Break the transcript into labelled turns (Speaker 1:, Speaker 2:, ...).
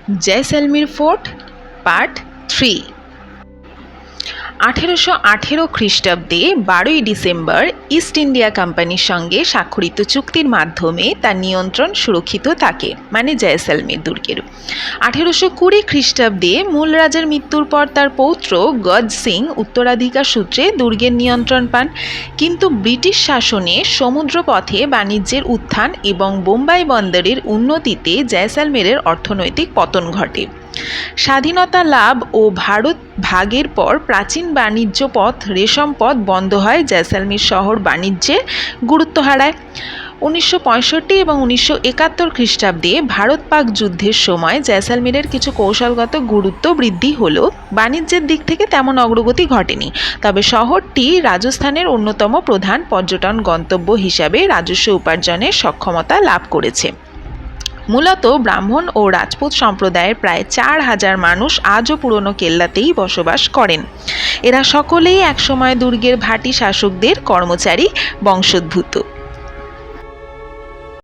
Speaker 1: Jaisalmer fort part 3। 1818 খ্রিস্টাব্দে 12ই December east India কোম্পানির সঙ্গে স্বাক্ষরিত চুক্তির মাধ্যমে তার নিয়ন্ত্রণ সুরক্ষিত থাকে, মানে জয়সলমীর দুর্গের। 1820 খ্রিস্টাব্দে মূল রাজার মৃত্যুর পর তার পৌত্র গজ সিং উত্তরাধিকার সূত্রে দুর্গের নিয়ন্ত্রণ পান, কিন্তু ব্রিটিশ শাসনে সমুদ্রপথে বাণিজ্যের উত্থান এবং বোম্বাই বন্দরের উন্নতিতে জয়সলমেরের অর্থনৈতিক পতন ঘটে। স্বাধীনতা লাভ ও ভারত ভাগের পর প্রাচীন বাণিজ্য পথ রেশম পথ বন্ধ হয়, জয়সলমীর শহর বাণিজ্যে গুরুত্ব হারায়। 1965 এবং 1971 খ্রিস্টাব্দে ভারত পাক যুদ্ধের সময় জয়সলমীরের কিছু কৌশলগত গুরুত্ব বৃদ্ধি হলেও বাণিজ্যের দিক থেকে তেমন অগ্রগতি ঘটেনি, তবে শহরটি রাজস্থানের অন্যতম প্রধান পর্যটন গন্তব্য হিসাবে রাজস্ব উপার্জনের সক্ষমতা লাভ করেছে। মূলত ব্রাহ্মণ ও রাজপুত সম্প্রদায়ের প্রায় 4000 মানুষ আজও পুরনো কেল্লাতেই বসবাস করেন। এরা সকলেই একসময় দুর্গের ভাটি শাসকদের কর্মচারী বংশোদ্ভূত।